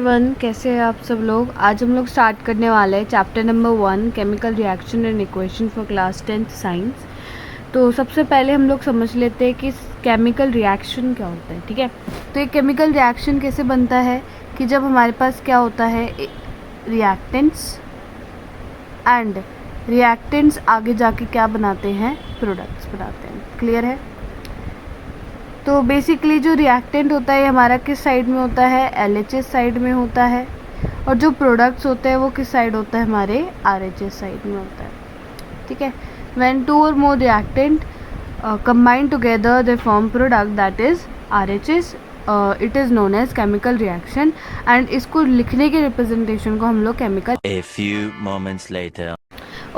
Everyone, कैसे हैं आप सब लोग। आज हम लोग स्टार्ट करने वाले हैं chapter number 1 chemical reaction and equation for class 10th science. तो सबसे पहले हम लोग समझ लेते हैं कि केमिकल रिएक्शन क्या होता है। ठीक है, तो एक केमिकल रिएक्शन कैसे बनता है कि जब हमारे पास क्या होता है रिएक्टेंट्स एंड रिएक्टेंट्स आगे जाके क्या बनाते हैं, प्रोडक्ट्स बनाते हैं। क्लियर है। तो बेसिकली जो रिएक्टेंट होता है हमारा किस साइड में होता है, LHS साइड में होता है, और जो प्रोडक्ट्स होते हैं वो किस साइड होता है, हमारे RHS साइड में होता है। ठीक है। व्हेन टू और more reactant combine together they form product that is RHS, it is known as chemical reaction. And इसको लिखने के रिप्रेजेंटेशन को हम लोग chemical. A few moments later.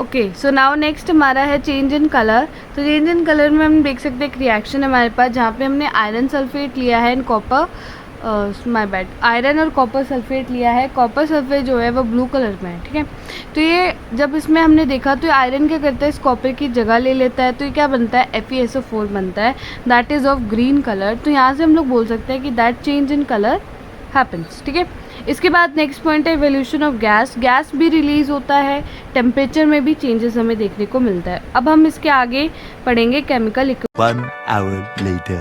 Okay, so now next हमारा है चेंज इन कलर। तो चेंज इन कलर में हम देख सकते हैं एक रिएक्शन है हमारे पास जहाँ पे हमने आयरन सल्फेट लिया है and copper, my bad, iron और कॉपर सल्फेट लिया है। कॉपर सल्फेट जो है वो ब्लू कलर में है। ठीक है, तो ये जब इसमें हमने देखा तो आयरन क्या करता है, इस कॉपर की जगह ले लेता है। तो ये क्या बनता है, FeSO4 बनता है, that is of green colour. तो यहाँ से हम लोग बोल सकते हैं कि that change in colour happens. ठीक है, इसके बाद नेक्स्ट पॉइंट है इवोल्यूशन ऑफ गैस। गैस भी रिलीज होता है, टेम्परेचर में भी चेंजेस हमें देखने को मिलता है। अब हम इसके आगे पढ़ेंगे chemical. 1 hour later.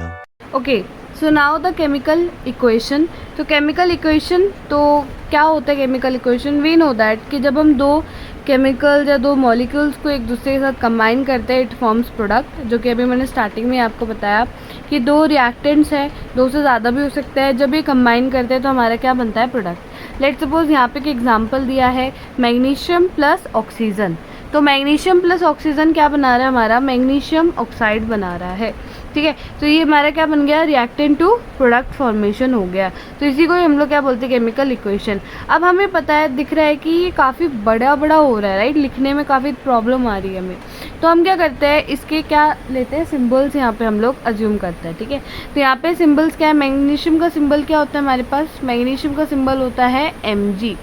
Okay, so now the chemical equation. तो केमिकल इक्वेशन तो क्या होता है, chemical equation we know that कि जब हम दो केमिकल या दो मॉलिक्यूल्स को एक दूसरे के साथ कंबाइन करते हैं इट फॉर्म्स प्रोडक्ट, जो कि अभी मैंने स्टार्टिंग में आपको बताया कि दो रिएक्टेंट्स हैं, दो से ज़्यादा भी हो सकता है। जब ये कंबाइन करते हैं तो हमारा क्या बनता है, प्रोडक्ट। लेट्स सपोज यहाँ पे एक एग्जांपल दिया है मैग्नीशियम प्लस ऑक्सीजन। तो मैग्नीशियम प्लस ऑक्सीजन क्या बना रहा है, हमारा मैग्नीशियम ऑक्साइड बना रहा है। ठीक है, तो ये हमारा क्या बन गया, रिएक्टेंट टू प्रोडक्ट फॉर्मेशन हो गया। तो इसी को हम लोग क्या बोलते हैं, केमिकल इक्वेशन। अब हमें पता है, दिख रहा है कि ये काफ़ी बड़ा बड़ा हो रहा है, राइट, लिखने में काफ़ी प्रॉब्लम आ रही है हमें। तो हम क्या करते हैं, इसके क्या लेते हैं, सिम्बल्स यहाँ पे हम लोग अज्यूम करते हैं। ठीक है, तो यहाँ पे सिम्बल्स क्या है, मैग्नीशियम का सिम्बल क्या होता है हमारे पास, मैग्नीशियम का सिम्बल होता है Mg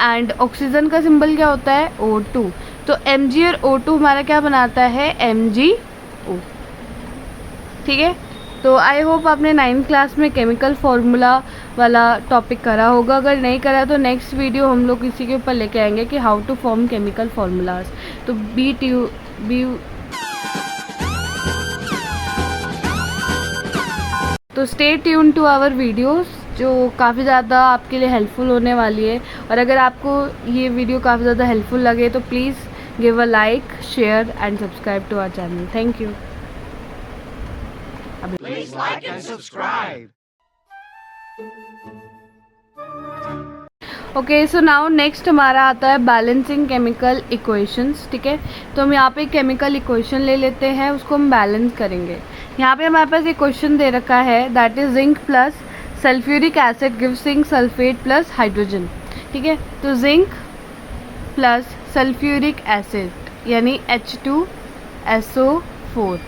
एंड ऑक्सीजन का सिम्बल क्या होता है, O2। तो Mg और O2 हमारा क्या बनाता है, MgO। ठीक है, तो आई होप आपने 9th क्लास में केमिकल फार्मूला वाला टॉपिक करा होगा। अगर नहीं करा तो नेक्स्ट वीडियो हम लोग इसी के ऊपर लेके आएंगे कि how to form chemical formulas. तो तो stay tune to our videos, जो काफ़ी ज़्यादा आपके लिए हेल्पफुल होने वाली है। और अगर आपको ये वीडियो काफ़ी ज़्यादा हेल्पफुल लगे तो please give a like, share and subscribe to our channel. Thank you. Please like and subscribe. Okay, so now next हमारा आता है बैलेंसिंग केमिकल इक्वेशंस। ठीक है, तो हम यहाँ पे केमिकल इक्वेशन ले लेते हैं, उसको हम बैलेंस करेंगे। यहाँ पे हमारे पास एक क्वेश्चन दे रखा है that is zinc plus sulphuric acid gives zinc sulphate plus hydrogen. ठीक है, तो जिंक प्लस सल्फ्यूरिक एसिड यानी H2SO4।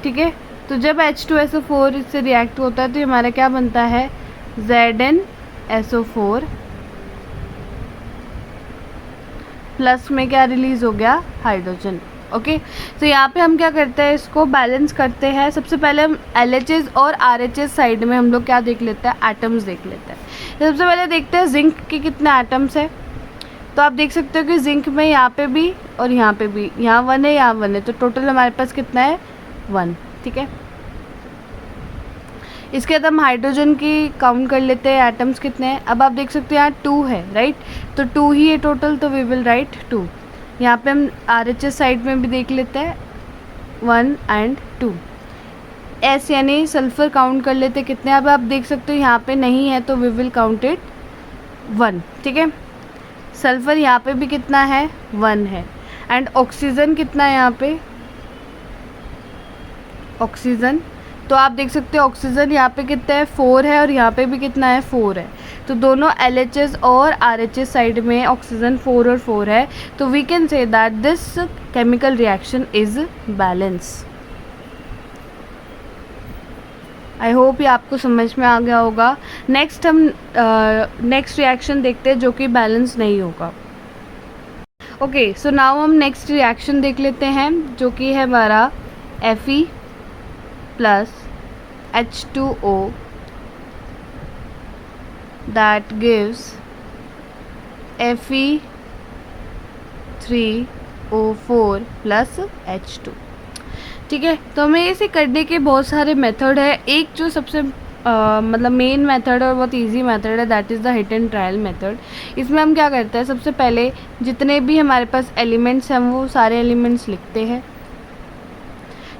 ठीक है, तो जब H2SO4 इससे रिएक्ट होता है तो हमारा क्या बनता है, ZnSO4 प्लस में क्या रिलीज हो गया, हाइड्रोजन। ओके, तो यहाँ पे हम क्या करते हैं, इसको बैलेंस करते हैं। सबसे पहले हम LHS और RHS साइड में हम लोग क्या देख लेते हैं, एटम्स देख लेते हैं। सबसे पहले देखते हैं जिंक के कितने एटम्स है। तो आप देख सकते हो कि जिंक में यहाँ पे भी और यहाँ पे भी, यहाँ 1 है, यहाँ 1 है, तो टोटल हमारे पास कितना है, 1। ठीक है, इसके बाद हम हाइड्रोजन की काउंट कर लेते हैं, एटम्स कितने हैं। अब आप देख सकते हो यहाँ 2 है, राइट, तो 2 ही है टोटल, तो वी विल राइट 2। यहाँ पे हम RHS साइड में भी देख लेते हैं 1 एंड 2। S यानी सल्फर काउंट कर लेते हैं कितने। अब आप देख सकते हो यहाँ पे नहीं है तो वी विल काउंट इट 1। ठीक है, सल्फर यहाँ पे भी कितना है, 1 है। एंड ऑक्सीजन कितना है यहाँ पे, ऑक्सीजन, तो आप देख सकते हो ऑक्सीजन यहाँ पे कितना है, 4 है, और यहाँ पे भी कितना है, 4 है। तो दोनों LHS और RHS साइड में ऑक्सीजन 4 और 4 है। तो we can say that this chemical reaction is balance. I hope ये आपको समझ में आ गया होगा। नेक्स्ट हम नेक्स्ट रिएक्शन देखते हैं जो कि बैलेंस नहीं होगा। ओके, सो नाउ हम नेक्स्ट रिएक्शन देख लेते हैं जो कि है हमारा Fe plus H2O that gives Fe3O4 plus H2। ठीक है, तो हमें इसे करने के बहुत सारे मेथड है। एक जो सबसे मतलब मेन मेथड और बहुत इजी मेथड है, that is the hit and trial method. इसमें हम क्या करते हैं, सबसे पहले जितने भी हमारे पास एलिमेंट्स हैं वो सारे एलिमेंट्स लिखते हैं,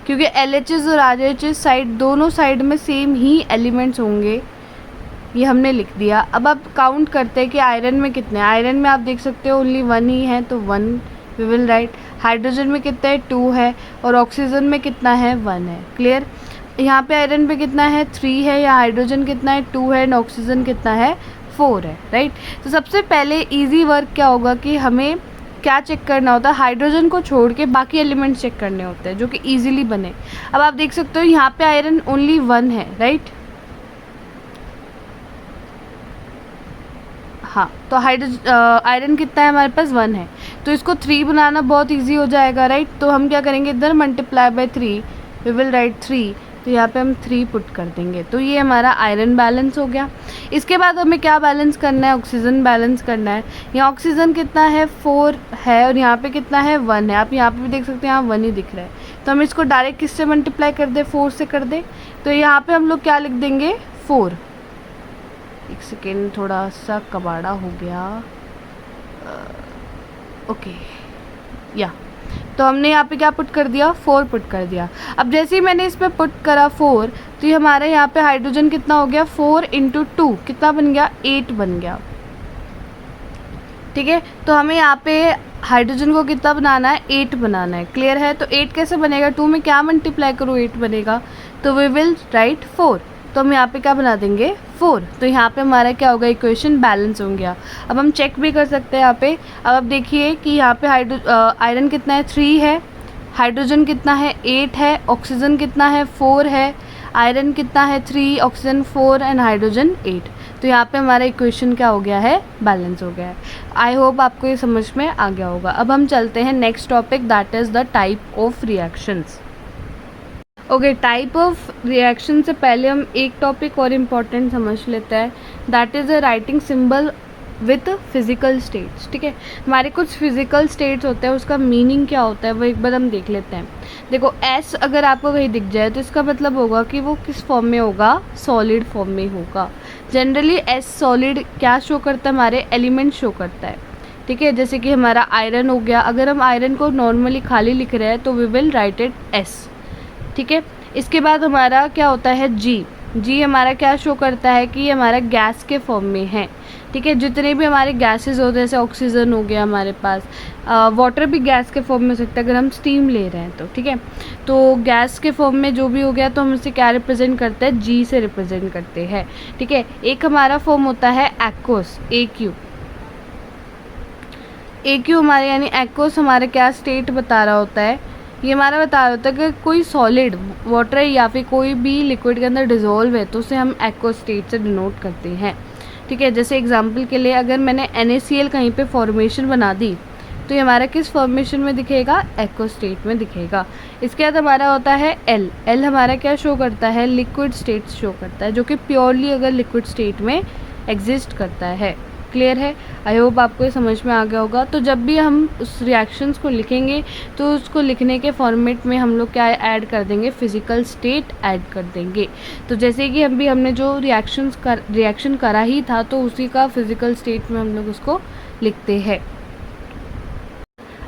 क्योंकि LHS और RHS साइड दोनों साइड में सेम ही एलिमेंट्स होंगे, ये हमने लिख दिया। अब आप काउंट करते हैं कि आयरन में कितने, आयरन में आप देख सकते हो ओनली 1 ही है, तो 1 वी विल राइट। हाइड्रोजन में कितना है, 2 है, और ऑक्सीजन में कितना है, 1 है। क्लियर। यहाँ पे आयरन पे कितना है, 3 है, या हाइड्रोजन कितना है, 2 है, एंड ऑक्सीजन कितना है, 4 है, राइट। तो सबसे पहले इजी वर्क क्या होगा कि हमें क्या चेक करना होता है, हाइड्रोजन को छोड़ के बाकी एलिमेंट्स चेक करने होते हैं जो कि इजीली बने। अब आप देख सकते हो यहाँ पे आयरन ओनली 1 है, राइट। हाँ, तो आयरन कितना है हमारे पास, 1 है, तो इसको 3 बनाना बहुत इजी हो जाएगा, राइट। तो हम क्या करेंगे, इधर multiply by 3, we will write 3, तो यहाँ पे हम 3 पुट कर देंगे, तो ये हमारा आयरन बैलेंस हो गया। इसके बाद हमें क्या बैलेंस करना है, ऑक्सीजन बैलेंस करना है। यहाँ ऑक्सीजन कितना है, 4 है, और यहाँ पे कितना है, 1 है। आप यहाँ पे भी देख सकते हैं, यहाँ 1 ही दिख रहा है, तो हम इसको डायरेक्ट किससे मल्टीप्लाई कर दे, 4 से कर दे। तो यहाँ पे हम लोग क्या लिख देंगे, 4। एक सेकेंड, थोड़ा सा कबाड़ा हो गया, ओके या, तो हमने यहाँ पे क्या पुट कर दिया, 4 पुट कर दिया। अब जैसे ही मैंने इस पर पुट करा 4, तो ये हमारे यहाँ पे हाइड्रोजन कितना हो गया, 4 × 2 कितना बन गया, 8 बन गया। ठीक है, तो हमें यहाँ पे हाइड्रोजन को कितना बनाना है, 8 बनाना है। क्लियर है। तो 8 कैसे बनेगा, 2 में क्या मल्टीप्लाई करूँ, 8 बनेगा, तो वी विल राइट 4। तो हम यहाँ पे क्या बना देंगे, 4। तो यहाँ पे हमारा क्या होगा, इक्वेशन बैलेंस हो गया। अब हम चेक भी कर सकते हैं यहाँ पे। अब आप देखिए कि यहाँ पे आयरन कितना है, 3 है, हाइड्रोजन कितना है, 8 है, ऑक्सीजन कितना है, 4 है, आयरन कितना है, 3, ऑक्सीजन 4 एंड हाइड्रोजन 8। तो यहाँ पे हमारा इक्वेशन क्या हो गया है, बैलेंस हो गया है। आई होप आपको ये समझ में आ गया होगा। अब हम चलते हैं next topic, that is the type of reactions. Okay, type of reaction से पहले हम एक टॉपिक और इम्पॉर्टेंट समझ लेते हैं, that is a writing symbol with physical states. ठीक है, हमारे कुछ फिजिकल स्टेट्स होते हैं, उसका मीनिंग क्या होता है वो एक बार हम देख लेते हैं। देखो, एस अगर आपको कहीं दिख जाए तो इसका मतलब होगा कि वो किस फॉर्म में होगा, सॉलिड फॉर्म में होगा। जनरली एस सॉलिड क्या शो करता है, हमारे एलिमेंट शो करता है। ठीक है, जैसे कि हमारा आयरन हो गया, अगर हम आयरन को नॉर्मली खाली लिख रहे हैं तो we will write it as. ठीक है, इसके बाद हमारा क्या होता है, जी हमारा क्या शो करता है कि ये हमारा गैस के फॉर्म में है। ठीक है, जितने भी हमारे गैसेस होते हैं, जैसे ऑक्सीजन हो गया हमारे पास, वाटर भी गैस के फॉर्म में हो सकता है अगर हम स्टीम ले रहे हैं तो। ठीक है, तो गैस के फॉर्म में जो भी हो गया तो हम इसे क्या रिप्रेजेंट करते हैं, जी से रिप्रेजेंट करते हैं। ठीक है, एक हमारा फॉर्म होता है एक्वस, AQ हमारे यानी एक्वस हमारे क्या स्टेट बता रहा होता है, ये हमारा बता रहा होता है कि कोई सॉलिड वाटर या फिर कोई भी लिक्विड के अंदर डिज़ोल्व है तो उसे हम एक्वस स्टेट से डिनोट करते हैं। ठीक है, जैसे एग्जांपल के लिए अगर मैंने NaCl कहीं पे फॉर्मेशन बना दी तो ये हमारा किस फॉर्मेशन में दिखेगा, एक्वस स्टेट में दिखेगा। इसके बाद हमारा होता है L हमारा क्या शो करता है, लिक्विड स्टेट शो करता है, जो कि प्योरली अगर लिक्विड स्टेट में एग्जिस्ट करता है। क्लियर है, आई होप आपको ये समझ में आ गया होगा। तो जब भी हम उस रिएक्शंस को लिखेंगे तो उसको लिखने के फॉर्मेट में हम लोग क्या ऐड कर देंगे, फिजिकल स्टेट ऐड कर देंगे। तो जैसे कि हमने जो रिएक्शन करा ही था तो उसी का फिजिकल स्टेट में हम लोग उसको लिखते हैं।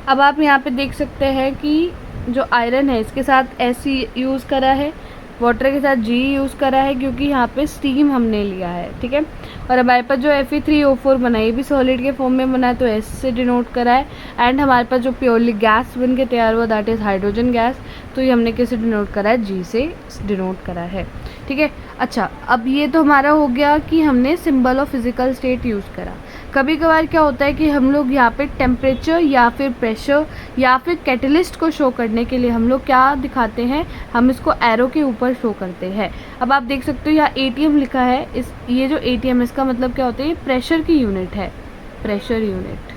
अब आप यहाँ पे देख सकते हैं कि जो आयरन है इसके साथ S यूज़ करा है, वाटर के साथ G यूज़ करा है क्योंकि यहाँ पे स्टीम हमने लिया है। ठीक है, और हमारे पास जो Fe3O4 बना है ये भी सॉलिड के फॉर्म में बना है तो S से डिनोट करा है। एंड हमारे पास जो प्योरली गैस बन के तैयार हुआ दैट इज़ हाइड्रोजन गैस, तो ये हमने किससे डिनोट करा है, G से डिनोट करा है। ठीक है, अच्छा, अब ये तो हमारा हो गया कि हमने symbol of physical state use करा। कभी कभार क्या होता है कि हम लोग यहाँ पे टेम्परेचर या फिर प्रेशर या फिर कैटलिस्ट को शो करने के लिए हम लोग क्या दिखाते हैं, हम इसको एरो के ऊपर शो करते हैं। अब आप देख सकते हो यहाँ ATM लिखा है, ये जो ATM इसका मतलब क्या होता है, ये प्रेशर की यूनिट है, प्रेशर यूनिट।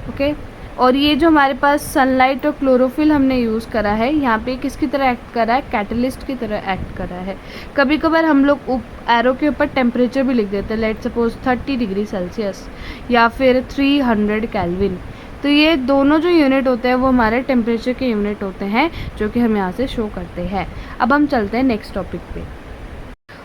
ओके, और ये जो हमारे पास सनलाइट और क्लोरोफिल हमने यूज़ करा है, यहाँ पे किसकी तरह एक्ट कर रहा है, कैटलिस्ट की तरह एक्ट कर रहा है। कभी कभार हम लोग एरो के ऊपर टेम्परेचर भी लिख देते हैं, लेट सपोज 30 डिग्री सेल्सियस या फिर 300 केल्विन। तो ये दोनों जो यूनिट होते हैं वो हमारे टेम्परेचर के यूनिट होते हैं, जो कि हम यहाँ से शो करते हैं। अब हम चलते हैं नेक्स्ट टॉपिक पे।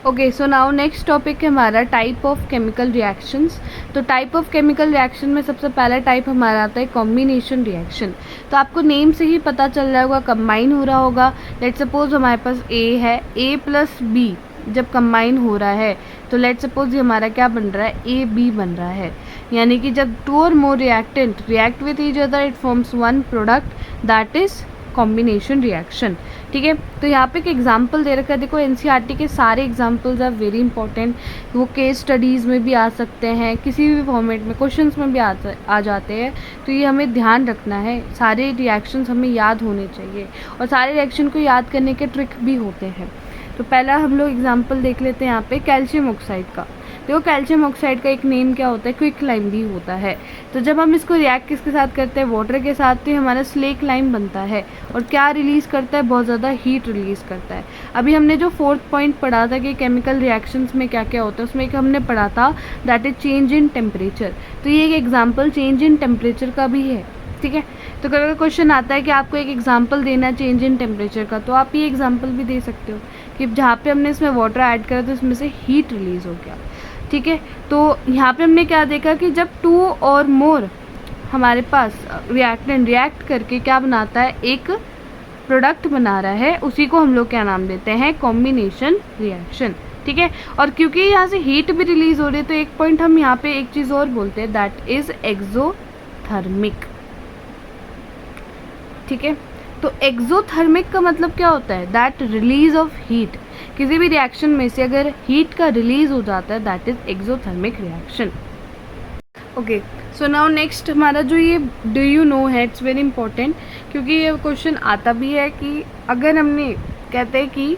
Okay, so now next topic है हमारा टाइप ऑफ केमिकल रिएक्शंस। तो टाइप ऑफ केमिकल रिएक्शन में सबसे पहला टाइप हमारा आता है कॉम्बिनेशन रिएक्शन। तो आपको नेम से ही पता चल रहा होगा, कंबाइन हो रहा होगा। लेट सपोज हमारे पास ए है, ए प्लस बी जब कंबाइन हो रहा है तो लेट सपोज ये हमारा क्या बन रहा है, ए बी बन रहा है। यानी कि जब 2 और more reactant react with each other it forms one product, that is combination reaction. ठीक है, तो यहाँ पे एक एग्जांपल दे रखा है। देखो एनसीईआरटी के सारे एग्जांपल्स आर वेरी इंपॉर्टेंट। वो केस स्टडीज़ में भी आ सकते हैं, किसी भी फॉर्मेट में क्वेश्चंस में भी आ जाते हैं। तो ये हमें ध्यान रखना है, सारे रिएक्शंस हमें याद होने चाहिए और सारे रिएक्शन को याद करने के ट्रिक भी होते हैं। तो पहला हम लोग एग्जाम्पल देख लेते हैं यहाँ पे कैल्शियम ऑक्साइड का। देखो कैल्शियम ऑक्साइड का एक नेम क्या होता है, क्विक लाइम भी होता है। तो जब हम इसको रिएक्ट किसके साथ करते हैं, वाटर के साथ, तो ये हमारा स्लेक लाइम बनता है और क्या रिलीज़ करता है, बहुत ज़्यादा हीट रिलीज़ करता है। अभी हमने जो 4th पॉइंट पढ़ा था कि केमिकल रिएक्शंस में क्या क्या होता है, उसमें एक हमने पढ़ा था that is change in temperature. तो ये एक एग्जाम्पल चेंज इन टेम्परेचर का भी है। ठीक है, तो कभी क्वेश्चन आता है कि आपको एक एग्जांपल देना है चेंज इन टेम्परेचर का, तो आप ये एग्जांपल भी दे सकते हो कि जहाँ पे हमने इसमें वाटर ऐड करा तो इसमें से हीट रिलीज़ हो गया। ठीक है, तो यहाँ पे हमने क्या देखा कि जब 2 और मोर हमारे पास रिएक्टेंट रिएक्ट करके क्या बनाता है, एक प्रोडक्ट बना रहा है, उसी को हम लोग क्या नाम देते हैं, कॉम्बिनेशन रिएक्शन। ठीक है, और क्योंकि यहाँ से हीट भी रिलीज़ हो रही है तो एक पॉइंट हम यहाँ पे एक चीज़ और बोलते हैं, दैट इज़ एक्सोथर्मिक। ठीक है, तो एक्सोथर्मिक का मतलब क्या होता है, दैट रिलीज ऑफ हीट। किसी भी रिएक्शन में से अगर हीट का रिलीज हो जाता है that is exothermic reaction. Okay, so now next हमारा जो ये डू यू नो है, इट्स वेरी इंपॉर्टेंट, क्योंकि ये क्वेश्चन आता भी है कि अगर हमने कहते हैं कि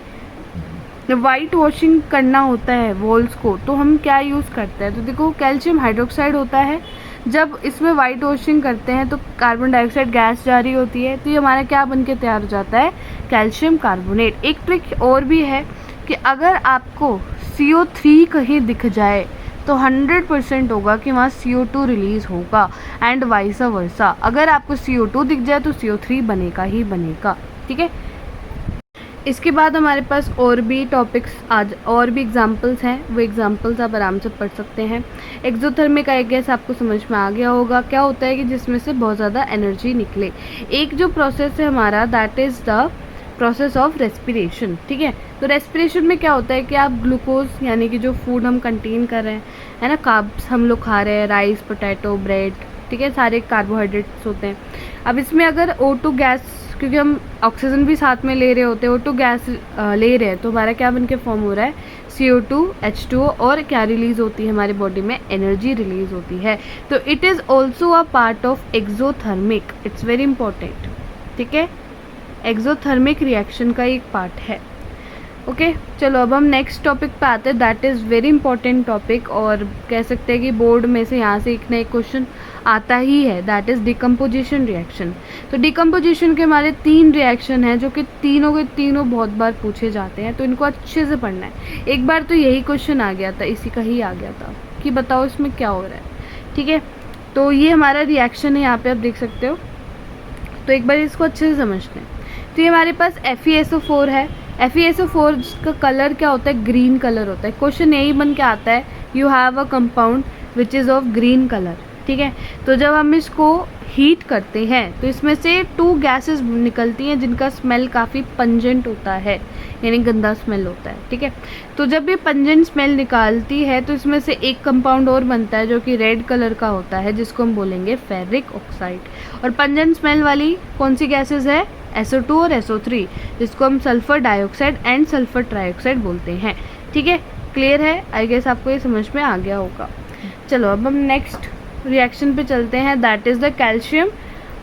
वाइट वॉशिंग करना होता है वॉल्स को तो हम क्या यूज़ करते हैं। तो देखो कैल्शियम हाइड्रोक्साइड होता है, जब इसमें वाइट वॉशिंग करते हैं तो कार्बन डाइऑक्साइड गैस जारी होती है, तो ये हमारा क्या बन के तैयार हो जाता है, कैल्शियम कार्बोनेट। एक ट्रिक और भी है कि अगर आपको CO3 कहीं दिख जाए तो 100% होगा कि वहाँ CO2 रिलीज़ होगा एंड वाइस वर्सा। अगर आपको CO2 दिख जाए तो CO3 बनेगा ही बनेगा। ठीक है, इसके बाद हमारे पास और भी टॉपिक्स आज और भी एग्जांपल्स हैं, वो एग्जांपल्स आप आराम से पढ़ सकते हैं। एक्सोथर्मिक आई गेस आपको समझ में आ गया होगा, क्या होता है कि जिसमें से बहुत ज़्यादा एनर्जी निकले। एक जो प्रोसेस है हमारा that is the process of respiration. ठीक है, तो रेस्पिरेशन में क्या होता है कि आप ग्लूकोज यानी कि जो फूड हम कंटेन कर रहे हैं, है ना, कार्ब्स हम लोग खा रहे हैं, राइस, पोटैटो, ब्रेड, ठीक है, सारे कार्बोहाइड्रेट्स होते हैं। अब इसमें अगर O2 गैस, क्योंकि हम ऑक्सीजन भी साथ में ले रहे होते हैं, O2 गैस ले रहे हैं, तो हमारा क्या बन के फॉर्म हो रहा है, CO2 H2O, और क्या रिलीज़ होती है हमारी बॉडी में, एनर्जी रिलीज़ होती है। तो it is also a part of exothermic, it's very important. ठीक है, एक्सोथर्मिक रिएक्शन का एक पार्ट है। ओके, चलो अब हम नेक्स्ट टॉपिक पे आते हैं, that is very important topic, और कह सकते हैं कि बोर्ड में से यहाँ से एक ना एक क्वेश्चन आता ही है, दैट इज़ डिकम्पोजिशन रिएक्शन। तो डिकम्पोजिशन के हमारे 3 रिएक्शन हैं जो कि तीनों के तीनों बहुत बार पूछे जाते हैं, तो इनको अच्छे से पढ़ना है। एक बार तो यही क्वेश्चन आ गया था, इसी का ही आ गया था कि बताओ इसमें क्या हो रहा है। ठीक है, तो ये हमारा रिएक्शन है, यहाँ पे आप देख सकते हो। तो एक बार इसको अच्छे से समझते हैं। तो ये हमारे पास FeSO4 है। FeSO4 का कलर क्या होता है, ग्रीन कलर होता है। क्वेश्चन यही बन के आता है, you have a compound which is of green colour. ठीक है, तो जब हम इसको हीट करते हैं तो इसमें से 2 गैसेस निकलती हैं जिनका स्मेल काफ़ी पंजेंट होता है, यानी गंदा स्मेल होता है। ठीक है, तो जब ये पंजेंट स्मेल निकालती है तो इसमें से एक कंपाउंड और बनता है जो कि रेड कलर का होता है, जिसको हम बोलेंगे फेरिक ऑक्साइड। और पंजेंट स्मेल वाली कौन सी गैसेस है, SO2 और SO3, जिसको हम sulphur dioxide and sulphur trioxide बोलते हैं। ठीक है, क्लियर है, आई गेस आपको ये समझ में आ गया होगा। चलो अब हम नेक्स्ट रिएक्शन पे चलते हैं, that is the calcium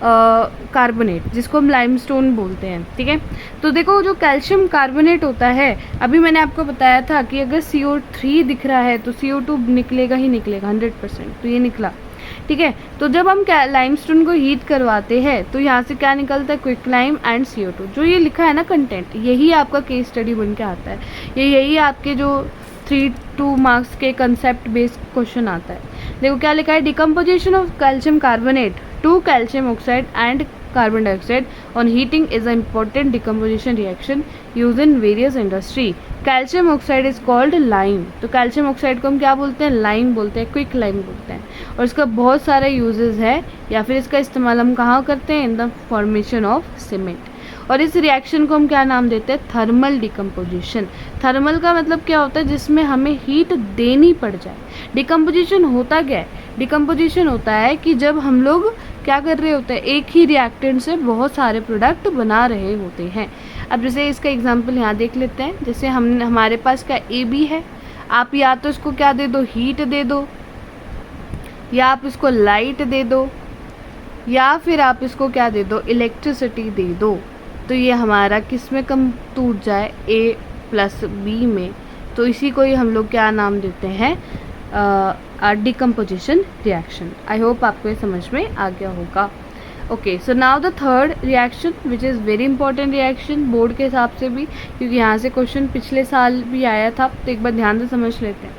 carbonate, जिसको हम लाइमस्टोन बोलते हैं। ठीक है, तो देखो जो कैल्शियम कार्बोनेट होता है, अभी मैंने आपको बताया था कि अगर CO3 दिख रहा है तो CO2 निकलेगा ही निकलेगा 100%, तो ये निकला। ठीक है। तो जब हम लाइमस्टोन को हीट करवाते हैं तो यहाँ से क्या निकलता है, क्विक लाइम एंड CO2। जो ये लिखा है ना कंटेंट, यही आपका केस स्टडी बन के आता है, यही आपके जो 3-2 मार्क्स के कंसेप्ट बेस्ड क्वेश्चन आता है। देखो क्या लिखा है, decomposition of calcium carbonate to calcium oxide and carbon dioxide on heating is a important decomposition reaction use in various industry. Calcium oxide is called lime. तो कैल्शियम ऑक्साइड को हम क्या बोलते हैं, लाइम बोलते हैं, क्विक लाइम बोलते हैं। और इसका बहुत सारा यूजेस है, या फिर इसका इस्तेमाल हम कहाँ करते हैं, in the formation of cement. और इस रिएक्शन को हम क्या नाम देते हैं, थर्मल डिकम्पोजिशन। थर्मल का मतलब क्या होता है, जिसमें हमें हीट देनी पड़ जाए। डिकम्पोजिशन होता क्या है, डिकम्पोजिशन होता है कि जब हम लोग क्या कर रहे होते हैं, एक ही रिएक्टेंट से बहुत सारे प्रोडक्ट बना रहे होते हैं। अब जैसे इसका एग्जांपल यहाँ देख लेते हैं। जैसे हमारे पास का AB है, आप या तो इसको क्या दे दो, हीट दे दो, या आप इसको लाइट दे दो, या फिर आप इसको क्या दे दो, इलेक्ट्रिसिटी दे दो। तो ये हमारा किस में कम टूट जाए, A+B में। तो इसी को ही हम लोग क्या नाम देते हैं, डिकम्पोजिशन रिएक्शन। आई होप आपको ये समझ में आ गया होगा। Okay, so now the third reaction which is very important reaction board के हिसाब से भी, क्योंकि यहाँ से क्वेश्चन पिछले साल भी आया था, तो एक बार ध्यान से समझ लेते हैं।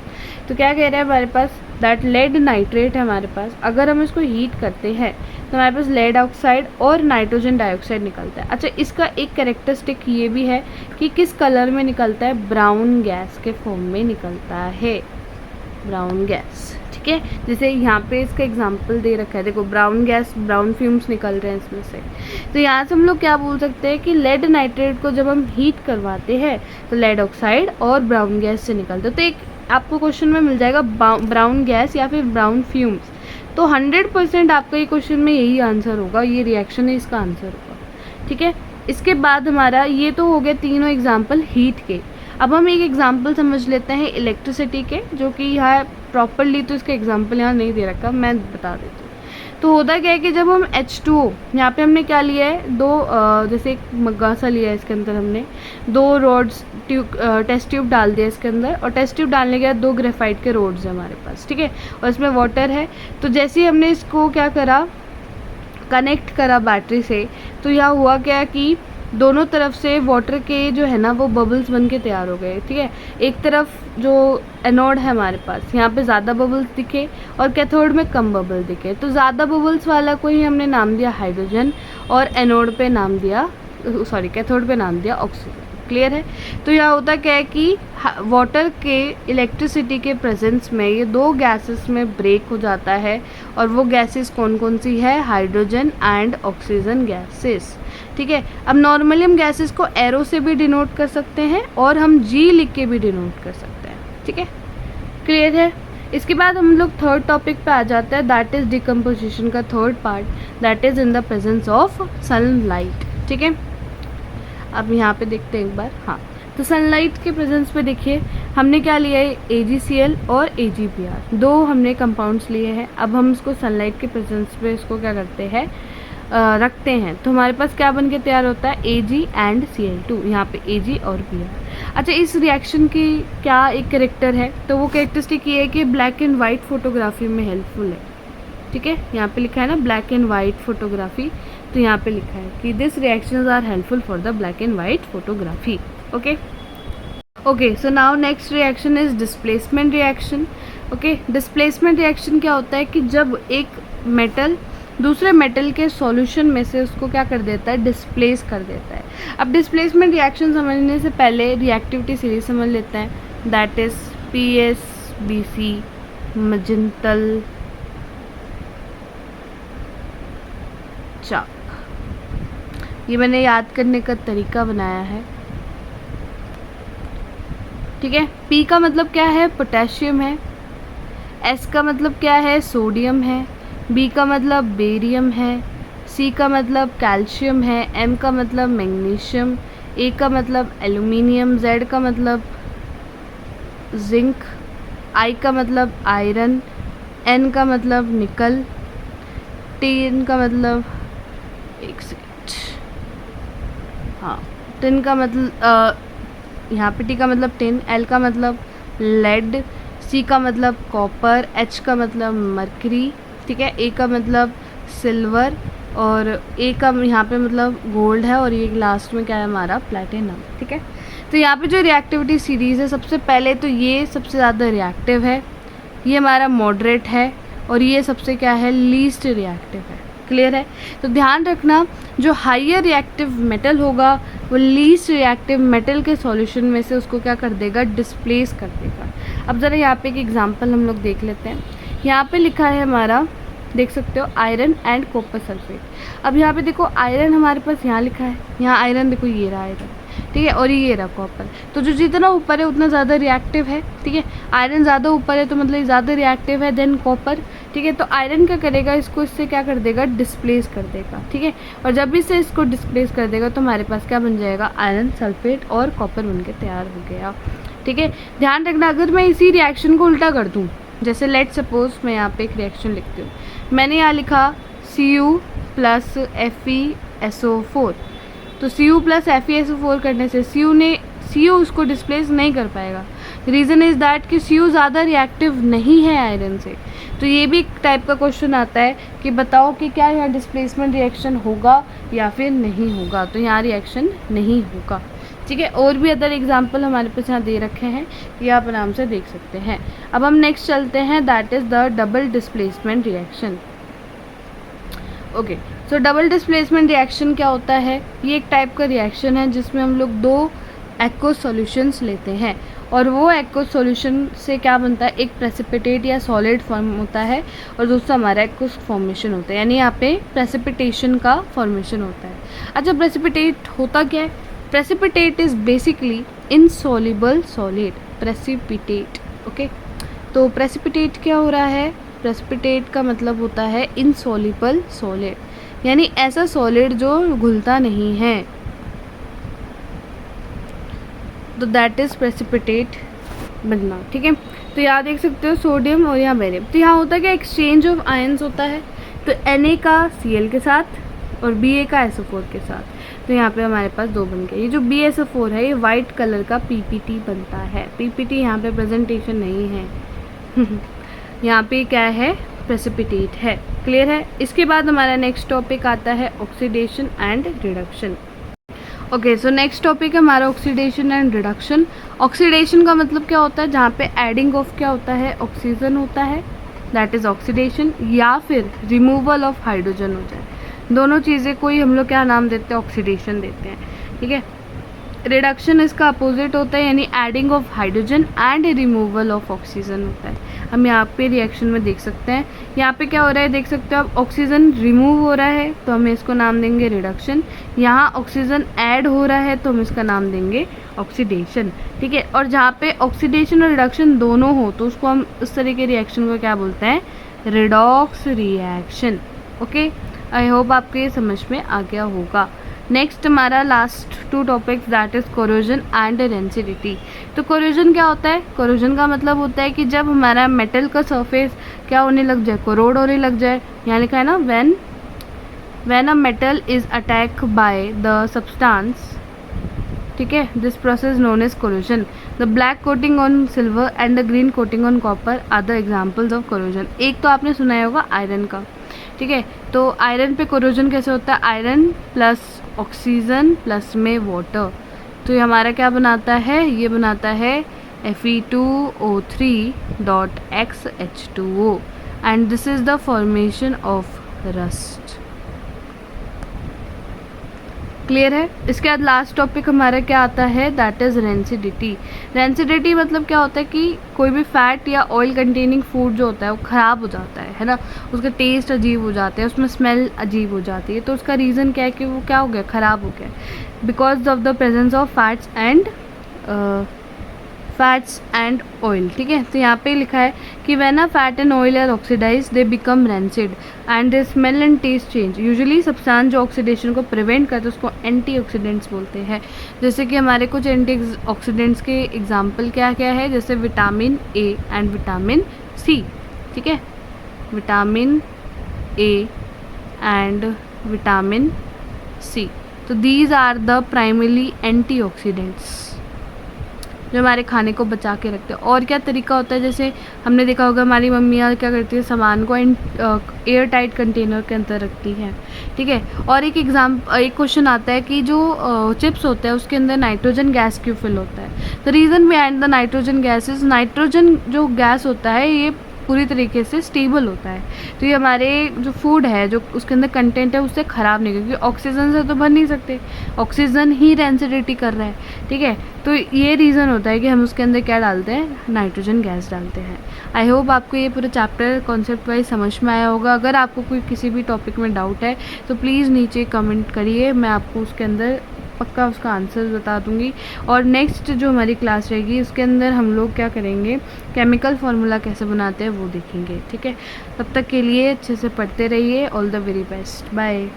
तो क्या कह रहा है हमारे पास, दैट लेड नाइट्रेट है हमारे पास, अगर हम इसको हीट करते हैं तो हमारे पास लेड ऑक्साइड और नाइट्रोजन डाइऑक्साइड निकलता है। अच्छा, इसका एक कैरेक्टरिस्टिक ये भी है कि किस कलर में निकलता है, ब्राउन गैस के फॉर्म में निकलता है, ब्राउन गैस। ठीक है, जैसे यहाँ पे इसका एग्जांपल दे रखा है, देखो ब्राउन गैस, ब्राउन फ्यूम्स निकल रहे हैं इसमें से। तो यहाँ से हम लोग क्या बोल सकते हैं कि लेड नाइट्रेट को जब हम हीट करवाते हैं तो लेड ऑक्साइड और ब्राउन गैस से निकलते हैं। तो एक आपको क्वेश्चन में मिल जाएगा ब्राउन गैस या फिर ब्राउन फ्यूम्स। तो 100% आपका ये क्वेश्चन में यही आंसर होगा, ये रिएक्शन है, इसका आंसर होगा। ठीक है, इसके बाद हमारा ये तो हो गए तीनों एग्जाम्पल हीट के। अब हम एक एग्जाम्पल समझ लेते हैं इलेक्ट्रिसिटी के, जो कि यहाँ प्रॉपरली तो इसका एग्जाम्पल यहाँ नहीं दे रखा, मैं बता देती हूँ। तो होता क्या है कि जब हम H2O, यहाँ पे हमने क्या लिया है, दो जैसे एक मग्गा सा लिया है, इसके अंदर हमने 2 रोड्स टेस्ट ट्यूब डाल दिया इसके अंदर, और टेस्ट ट्यूब डालने के बाद 2 ग्रेफाइट के रोड्स हैं हमारे पास। ठीक है, और इसमें वाटर है। तो जैसे ही हमने इसको क्या करा, कनेक्ट करा बैटरी से, तो यहाँ हुआ क्या कि दोनों तरफ से वाटर के जो है ना वो बबल्स बन के तैयार हो गए। ठीक है, एक तरफ जो एनोड है हमारे पास, यहाँ पे ज़्यादा बबल्स दिखे और कैथोड में कम बबल दिखे। तो ज़्यादा बबल्स वाला को ही हमने नाम दिया हाइड्रोजन, और एनोड पे नाम दिया, सॉरी कैथोड पे नाम दिया ऑक्सीजन। क्लियर है। तो यह होता क्या है कि वाटर के इलेक्ट्रिसिटी के प्रेजेंस में ये 2 गैसेस में ब्रेक हो जाता है, और वो गैसेस कौन कौन सी है, हाइड्रोजन एंड ऑक्सीजन गैसेस। ठीक है, अब नॉर्मली हम गैसेस को एरो से भी डिनोट कर सकते हैं, और हम G लिख के भी डिनोट कर सकते हैं। ठीक है, क्लियर है। इसके बाद हम लोग थर्ड टॉपिक पे आ जाते हैं, दैट इज डिकम्पोजिशन का third part, that is in the presence of sunlight. ठीक है, अब यहाँ पे देखते हैं एक बार। हाँ, तो सनलाइट के प्रेजेंस पे देखिए हमने क्या लिया है, AgCl और AgBr, 2 हमने कंपाउंड्स लिए हैं। अब हम इसको सनलाइट के प्रेजेंस पे इसको क्या करते हैं, रखते हैं। तो हमारे पास क्या बन के तैयार होता है, Ag एंड Cl2, यहाँ पे Ag और Br। अच्छा, इस रिएक्शन की क्या एक कैरेक्टर है, तो वो कैरेक्टरिस्टिक ये है कि ब्लैक एंड वाइट फोटोग्राफी में हेल्पफुल है। ठीक है, यहाँ पे लिखा है ना ब्लैक एंड वाइट फोटोग्राफी, तो यहाँ पे लिखा है कि this reactions are helpful for the black and white photography. Okay okay, so now next reaction is displacement reaction. Okay, displacement reaction क्या होता है कि जब एक मेटल दूसरे मेटल के सॉल्यूशन में से उसको क्या कर देता है, डिस्प्लेस कर देता है। अब डिस्प्लेसमेंट रिएक्शन समझने से पहले रिएक्टिविटी सीरीज समझ लेते हैं, दैट इज PSBC, मजेंटल चाक। ये मैंने याद करने का तरीका बनाया है। ठीक है, P का मतलब क्या है, पोटेशियम है, S का मतलब क्या है, सोडियम है, B का मतलब बेरियम है, C का मतलब कैल्शियम है, M का मतलब मैग्नीशियम, A का मतलब एल्यूमिनियम, Z का मतलब जिंक, I का मतलब आयरन, N का मतलब निकल, T का मतलब एक सेकेंड, हाँ टिन का मतलब यहाँ पे T का मतलब टिन, L का मतलब लेड, C का मतलब कॉपर, H का मतलब मरकरी, ठीक है, ए का मतलब सिल्वर और ए का यहाँ पे मतलब गोल्ड है और ये लास्ट में क्या है हमारा प्लैटिनम। ठीक है, तो यहाँ पे जो रिएक्टिविटी सीरीज़ है, सबसे पहले तो ये सबसे ज़्यादा रिएक्टिव है, ये हमारा मॉडरेट है और ये सबसे क्या है लीस्ट रिएक्टिव है। क्लियर है, तो ध्यान रखना जो हायर रिएक्टिव मेटल होगा वो लीस्ट रिएक्टिव मेटल के सॉल्यूशन में से उसको क्या कर देगा, डिस्प्लेस कर देगा। अब ज़रा यहाँ पे एक एग्जांपल हम लोग देख लेते हैं। यहाँ पे लिखा है हमारा, देख सकते हो, आयरन एंड कॉपर सल्फेट। अब यहाँ पे देखो आयरन हमारे पास यहाँ लिखा है, यहाँ आयरन देखो ये रहा आयरन, ठीक है, और ये रहा कॉपर। तो जो जितना ऊपर है उतना ज़्यादा रिएक्टिव है। ठीक है, आयरन ज़्यादा ऊपर है तो मतलब ज़्यादा रिएक्टिव है देन कॉपर। ठीक है, तो आयरन क्या करेगा, इसको इससे क्या कर देगा, डिस्प्लेस कर देगा। ठीक है, और जब भी से इसको डिस्प्लेस कर देगा तो हमारे पास क्या बन जाएगा, आयरन सल्फेट और कॉपर बन के तैयार हो गया। ठीक है, ध्यान रखना अगर मैं इसी रिएक्शन को उल्टा कर दूँ, जैसे लेट सपोज मैं यहाँ पे एक रिएक्शन लिखती हूँ, मैंने यहाँ लिखा Cu प्लस FeSO4, तो Cu प्लस FeSO4 करने से Cu उसको डिस्प्लेस नहीं कर पाएगा। रीज़न इज़ दैट कि Cu ज़्यादा रिएक्टिव नहीं है आयरन से। तो ये भी एक टाइप का क्वेश्चन आता है कि बताओ कि क्या यहाँ डिस्प्लेसमेंट रिएक्शन होगा या फिर नहीं होगा, तो यहाँ रिएक्शन नहीं होगा। ठीक है, और भी अदर एग्जाम्पल हमारे पास यहाँ दे रखे हैं, ये आप आराम से देख सकते हैं। अब हम नेक्स्ट चलते हैं, that is the double displacement reaction. Okay, so double displacement reaction क्या होता है, ये एक टाइप का रिएक्शन है जिसमें हम लोग दो एक्वस सॉल्यूशंस लेते हैं और वो एक्वस सॉल्यूशन से क्या बनता है, एक प्रेसिपिटेट या सॉलिड फॉर्म होता है और दूसरा हमारा एक्वस फॉर्मेशन होता है, यानी यहाँ पे प्रेसिपिटेशन का फॉर्मेशन होता है। अच्छा, प्रेसिपिटेट होता क्या है, precipitate is basically insoluble solid, precipitate. Okay, तो प्रेसिपिटेट क्या हो रहा है, प्रेसिपिटेट का मतलब होता है इनसॉल्युबल सॉलिड, यानी ऐसा सॉलिड जो घुलता नहीं है, तो दैट इज़ प्रेसिपिटेट बनना। ठीक है, तो यहाँ देख सकते हो सोडियम और यहाँ बेरियम, तो यहाँ होता है क्या, एक्सचेंज ऑफ आयंस होता है, तो Na का Cl के साथ और Ba का SO4 के साथ, तो यहाँ पे हमारे पास दो बन गए। ये जो BSO4 है ये वाइट कलर का PPT बनता है। PPT यहाँ पे प्रेजेंटेशन नहीं है यहाँ पे क्या है, प्रेसिपिटेट है। क्लियर है, इसके बाद हमारा नेक्स्ट टॉपिक आता है oxidation and reduction. Okay, so next topic है हमारा ऑक्सीडेशन एंड रिडक्शन। ऑक्सीडेशन का मतलब क्या होता है, जहाँ पे एडिंग ऑफ क्या होता है, ऑक्सीजन होता है, दैट इज़ ऑक्सीडेशन, या फिर रिमूवल ऑफ हाइड्रोजन होता है। दोनों चीज़ें कोई हम लोग क्या नाम देते हैं, ऑक्सीडेशन देते हैं। ठीक है, रिडक्शन इसका अपोजिट होता है, यानी adding of hydrogen and removal of oxygen होता है। हम यहाँ पे रिएक्शन में देख सकते हैं, यहाँ पे क्या हो रहा है, देख सकते हो आप, ऑक्सीजन रिमूव हो रहा है तो हम इसको नाम देंगे रिडक्शन, यहाँ ऑक्सीजन ऐड हो रहा है तो हम इसका नाम देंगे ऑक्सीडेशन। ठीक है, और जहाँ पे ऑक्सीडेशन और रिडक्शन दोनों हो तो उसको हम उस तरह के रिएक्शन को क्या बोलते हैं, redox reaction. Okay, I hope आपको ये समझ में आ गया होगा। नेक्स्ट हमारा last to topics, that is corrosion and rancidity. तो कोरोजन क्या होता है, कोरोजन का मतलब होता है कि जब हमारा मेटल का सरफेस क्या होने लग जाए, कोरोड होने लग जाए। यहाँ लिखा है ना, when a metal is attack by the substance, ठीक है, this process known as corrosion. The black coating on silver and the green coating on copper are the examples of corrosion. एक तो आपने सुना होगा आयरन का, ठीक है, तो आयरन पे कोरोजन कैसे होता है, आयरन प्लस ऑक्सीजन प्लस में वाटर, तो ये हमारा क्या बनाता है, ये बनाता है Fe2O3.XH2O and this is the formation of rust. Clear है, इसके बाद लास्ट टॉपिक हमारा क्या आता है, दैट इज़ रेंसिडिटी। रेंसिडिटी मतलब क्या होता है कि कोई भी फैट या ऑयल कंटेनिंग फूड जो होता है वो ख़राब हो जाता है ना, उसका टेस्ट अजीब हो जाता है, उसमें स्मेल अजीब हो जाती है। तो उसका रीज़न क्या है कि वो क्या हो गया, ख़राब हो गया, because of the presence of fats and oil. ठीक है, तो यहाँ पे लिखा है कि when a fat and oil are oxidise they become rancid and they smell and taste change. Usually substance जो ऑक्सीडेशन को प्रिवेंट करते हैं उसको एंटीऑक्सीडेंट्स बोलते हैं। जैसे कि हमारे कुछ एंटीऑक्सीडेंट्स के एग्जांपल क्या क्या है, जैसे vitamin A and vitamin C. ठीक है, vitamin A and vitamin C, तो these are the primary antioxidants. जो हमारे खाने को बचा के रखते हैं। और क्या तरीका होता है, जैसे हमने देखा होगा हमारी मम्मियाँ क्या करती है, सामान को एयर टाइट कंटेनर के अंदर रखती हैं, ठीक है। और एक क्वेश्चन आता है कि जो चिप्स होता है उसके अंदर नाइट्रोजन गैस क्यों फिल होता है। The reason behind the nitrogen gas is, nitrogen जो गैस होता है ये पूरी तरीके से स्टेबल होता है, तो ये हमारे जो फूड है, जो उसके अंदर कंटेंट है, उससे ख़राब नहीं, क्योंकि ऑक्सीजन से तो बन नहीं सकते, ऑक्सीजन ही डेंसिटी कर रहा है, ठीक है। तो ये रीज़न होता है कि हम उसके अंदर क्या डालते हैं, नाइट्रोजन गैस डालते हैं। आई होप आपको ये पूरा चैप्टर कॉन्सेप्ट वाइज समझ में आया होगा। अगर आपको कोई किसी भी टॉपिक में डाउट है तो प्लीज़ नीचे कमेंट करिए, मैं आपको उसके अंदर पक्का उसका आंसर बता दूंगी। और नेक्स्ट जो हमारी क्लास रहेगी उसके अंदर हम लोग क्या करेंगे, केमिकल फार्मूला कैसे बनाते हैं वो देखेंगे, ठीक है। तब तक के लिए अच्छे से पढ़ते रहिए। All the very best, bye.